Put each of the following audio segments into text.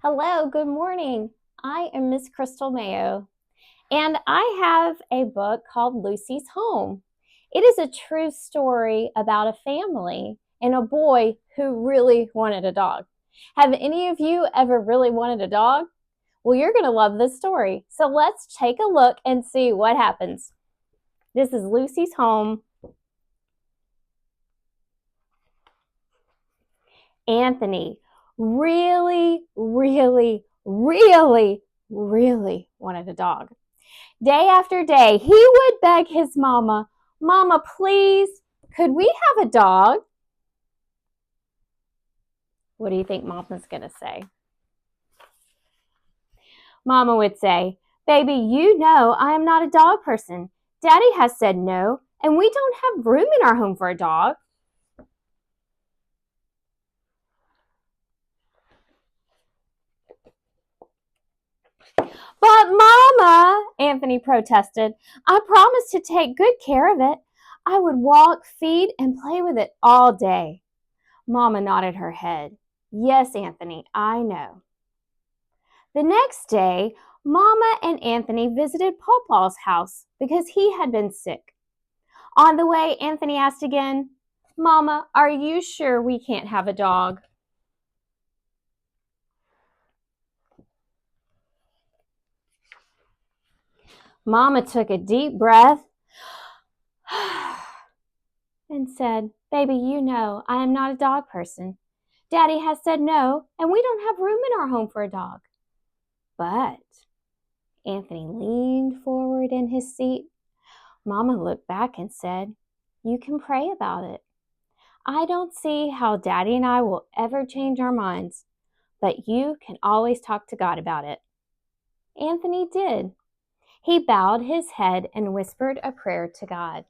Hello, good morning. I am Miss Crystal Mayo, and I have a book called Lucy's Home. It is a true story about a family and a boy who really wanted a dog. Have any of you ever really wanted a dog? Well, you're going to love this story. So let's take a look and see what happens. This is Lucy's Home. Anthony really wanted a dog. Day after day, he would beg his mama, Mama, please, could we have a dog? What do you think Mama's going to say? Mama would say, Baby, you know I am not a dog person. Daddy has said no, and we don't have room in our home for a dog. But Mama, Anthony protested, I promised to take good care of it. I would walk, feed, and play with it all day. Mama nodded her head. Yes, Anthony, I know. The next day, Mama and Anthony visited Pawpaw's house because he had been sick. On the way, Anthony asked again, Mama, are you sure we can't have a dog? Mama took a deep breath and said, Baby, you know I am not a dog person. Daddy has said no, and we don't have room in our home for a dog. But Anthony leaned forward in his seat. Mama looked back and said, You can pray about it. I don't see how Daddy and I will ever change our minds, but you can always talk to God about it. Anthony did. He bowed his head and whispered a prayer to God.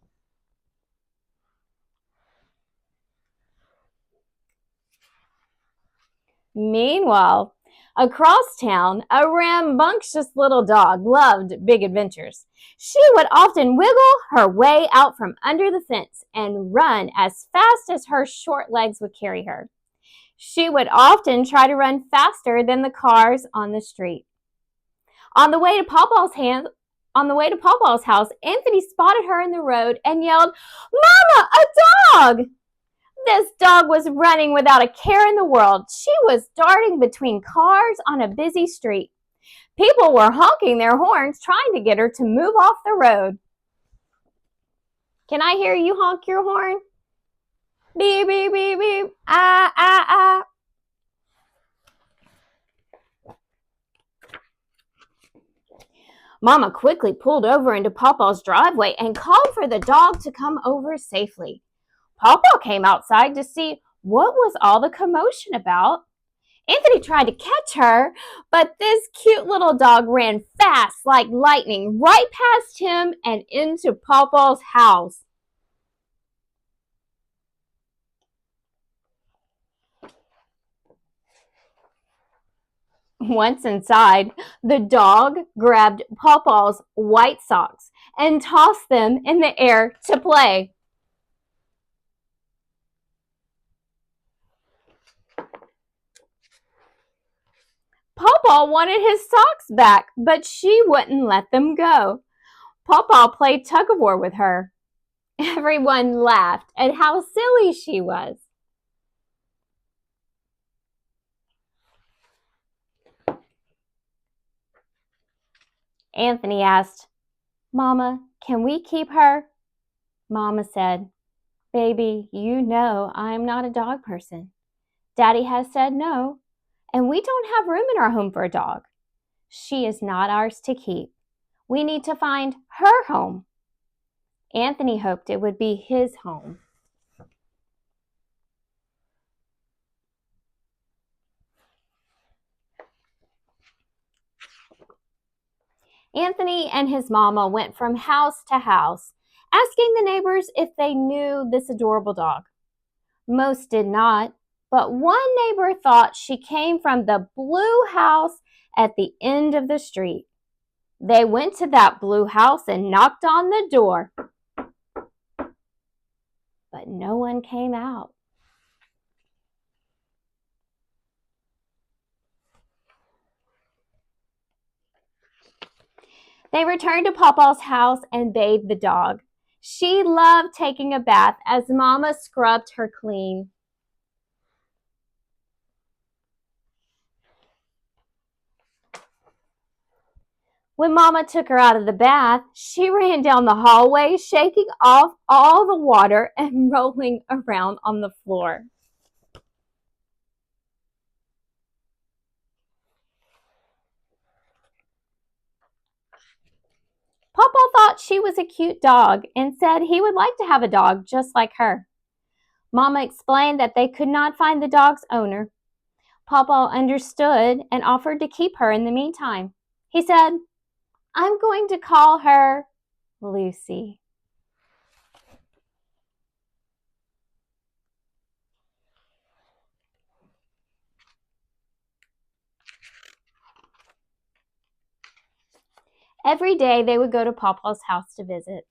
Meanwhile, across town, a rambunctious little dog loved big adventures. She would often wiggle her way out from under the fence and run as fast as her short legs would carry her. She would often try to run faster than the cars on the street. On the way to Pawpaw's house, Anthony spotted her in the road and yelled, Mama, a dog! This dog was running without a care in the world. She was darting between cars on a busy street. People were honking their horns, trying to get her to move off the road. Can I hear you honk your horn? Beep, beep, beep, beep. Ah, ah, ah. Mama quickly pulled over into Pawpaw's driveway and called for the dog to come over safely. Pawpaw came outside to see what was all the commotion about. Anthony tried to catch her, but this cute little dog ran fast like lightning right past him and into Pawpaw's house. Once inside, the dog grabbed Pawpaw's white socks and tossed them in the air to play. Pawpaw wanted his socks back, but she wouldn't let them go. Pawpaw played tug-of-war with her. Everyone laughed at how silly she was. Anthony asked, Mama, can we keep her? Mama said, Baby, you know I'm not a dog person. Daddy has said no, and we don't have room in our home for a dog. She is not ours to keep. We need to find her home. Anthony hoped it would be his home. Anthony and his mama went from house to house, asking the neighbors if they knew this adorable dog. Most did not, but one neighbor thought she came from the blue house at the end of the street. They went to that blue house and knocked on the door, but no one came out. They returned to Pawpaw's house and bathed the dog. She loved taking a bath as Mama scrubbed her clean. When Mama took her out of the bath, she ran down the hallway, shaking off all the water and rolling around on the floor. Pawpaw thought she was a cute dog and said he would like to have a dog just like her. Mama explained that they could not find the dog's owner. Pawpaw understood and offered to keep her in the meantime. He said, "I'm going to call her Lucy." Every day they would go to Pawpaw's house to visit.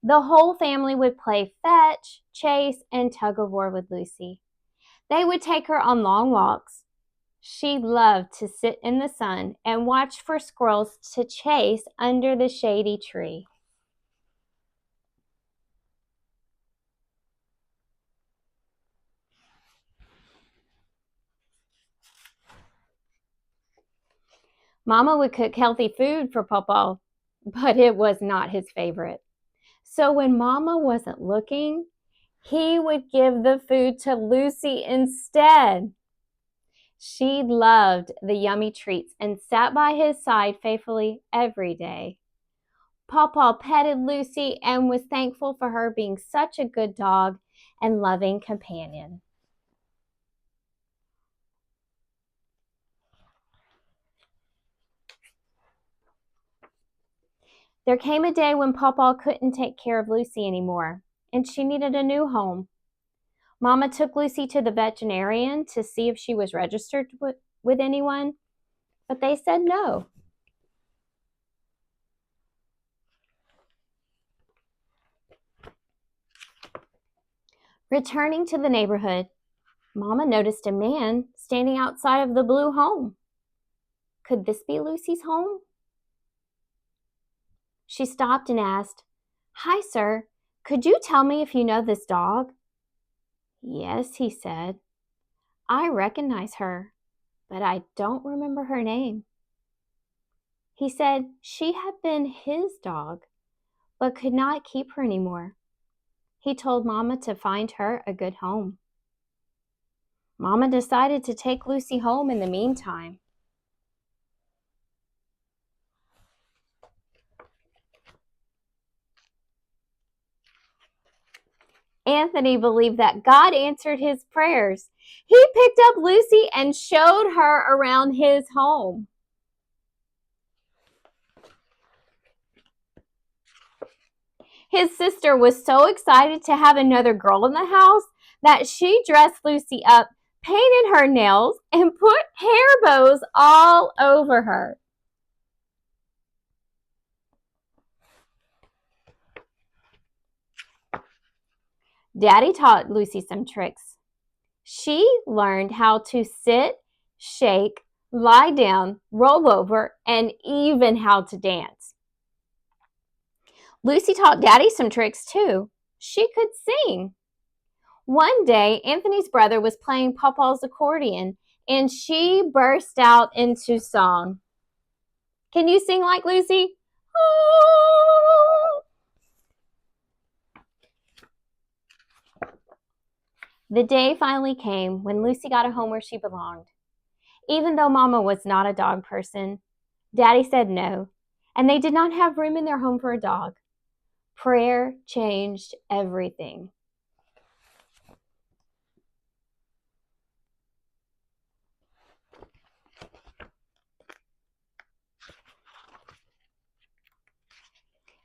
The whole family would play fetch, chase, and tug-of-war with Lucy. They would take her on long walks. She loved to sit in the sun and watch for squirrels to chase under the shady tree. Mama would cook healthy food for Pawpaw, but it was not his favorite. So when Mama wasn't looking, he would give the food to Lucy instead. She loved the yummy treats and sat by his side faithfully every day. Pawpaw petted Lucy and was thankful for her being such a good dog and loving companion. There came a day when Pawpaw couldn't take care of Lucy anymore, and she needed a new home. Mama took Lucy to the veterinarian to see if she was registered with anyone, but they said no. Returning to the neighborhood, Mama noticed a man standing outside of the blue home. Could this be Lucy's home? She stopped and asked, "Hi, sir. Could you tell me if you know this dog?" "Yes," he said. "I recognize her, but I don't remember her name." He said she had been his dog, but could not keep her anymore. He told Mama to find her a good home. Mama decided to take Lucy home in the meantime. Anthony believed that God answered his prayers. He picked up Lucy and showed her around his home. His sister was so excited to have another girl in the house that she dressed Lucy up, painted her nails, and put hair bows all over her. Daddy taught Lucy some tricks. She learned how to sit, shake, lie down, roll over, and even how to dance. Lucy taught Daddy some tricks too. She could sing. One day, Anthony's brother was playing Pawpaw's accordion, and she burst out into song. Can you sing like Lucy? Oh! The day finally came when Lucy got a home where she belonged. Even though Mama was not a dog person, Daddy said no, and they did not have room in their home for a dog. Prayer changed everything.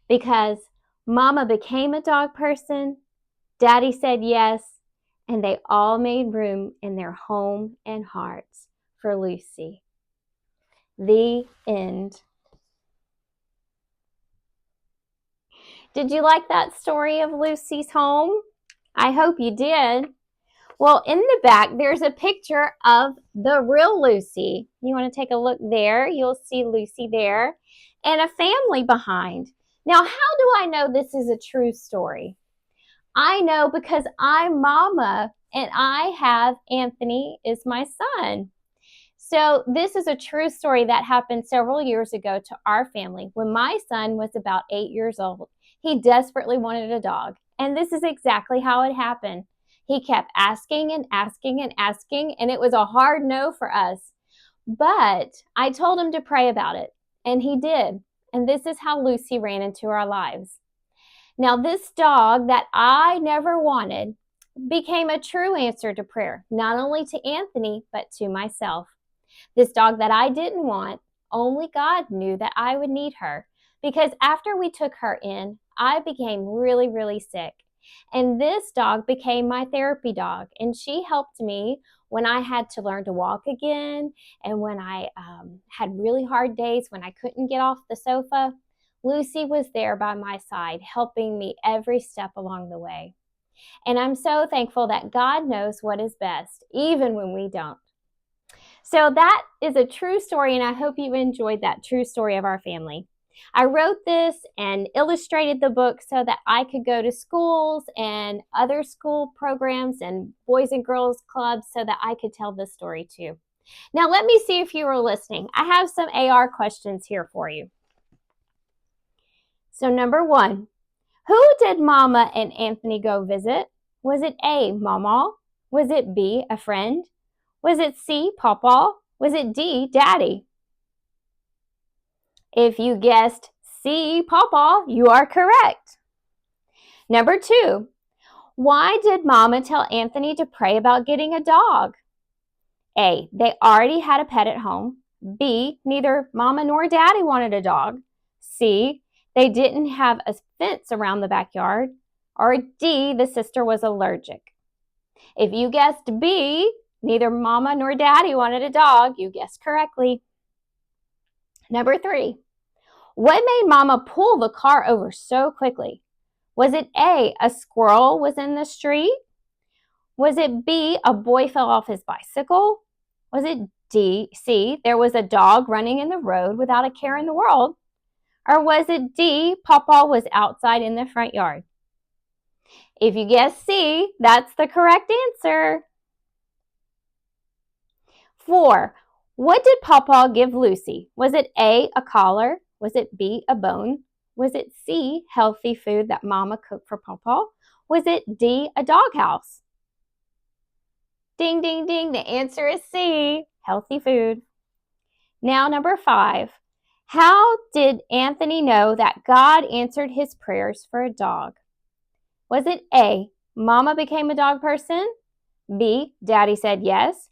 Because Mama became a dog person, Daddy said yes, and they all made room in their home and hearts for Lucy. The end. Did you like that story of Lucy's home? I hope you did. Well, in the back, there's a picture of the real Lucy. You want to take a look there? You'll see Lucy there. and a family behind. Now, how do I know this is a true story? I know because I'm mama and I have Anthony is my son. So this is a true story that happened several years ago to our family when my son was about 8 years old. He desperately wanted a dog. And this is exactly how it happened. He kept asking and asking and asking, and it was a hard no for us. But I told him to pray about it, and he did. And this is how Lucy ran into our lives. Now, this dog that I never wanted became a true answer to prayer, not only to Anthony, but to myself. This dog that I didn't want, only God knew that I would need her, because after we took her in, I became really, really sick. And this dog became my therapy dog, and she helped me when I had to learn to walk again and when I had really hard days when I couldn't get off the sofa. Lucy was there by my side, helping me every step along the way. And I'm so thankful that God knows what is best, even when we don't. So that is a true story, and I hope you enjoyed that true story of our family. I wrote this and illustrated the book so that I could go to schools and other school programs and boys and girls clubs so that I could tell this story too. Now, let me see if you were listening. I have some AR questions here for you. So, number 1, who did Mama and Anthony go visit? Was it A, Mama? Was it B, a friend? Was it C, Pawpaw? Was it D, Daddy? If you guessed C, Pawpaw, you are correct. Number 2, why did Mama tell Anthony to pray about getting a dog? A, they already had a pet at home. B, neither Mama nor Daddy wanted a dog. C, they didn't have a fence around the backyard. Or D, the sister was allergic. If you guessed B, neither Mama nor Daddy wanted a dog, you guessed correctly. Number 3, what made Mama pull the car over so quickly? Was it A, a squirrel was in the street? Was it B, a boy fell off his bicycle? Was it C, there was a dog running in the road without a care in the world? Or was it D, Pawpaw was outside in the front yard? If you guessed C, that's the correct answer. 4, what did Pawpaw give Lucy? Was it A, a collar? Was it B, a bone? Was it C, healthy food that Mama cooked for Pawpaw? Was it D, a doghouse? Ding, ding, ding. The answer is C, healthy food. Now, number 5. How did Anthony know that God answered his prayers for a dog? Was it A, Mama became a dog person? B, Daddy said yes?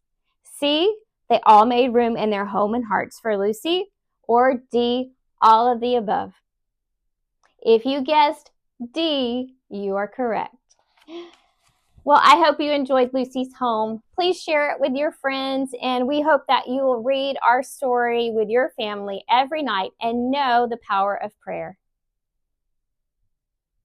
C, they all made room in their home and hearts for Lucy? Or D, all of the above? If you guessed D, you are correct. Well, I hope you enjoyed Lucy's home. Please share it with your friends, and we hope that you will read our story with your family every night and know the power of prayer.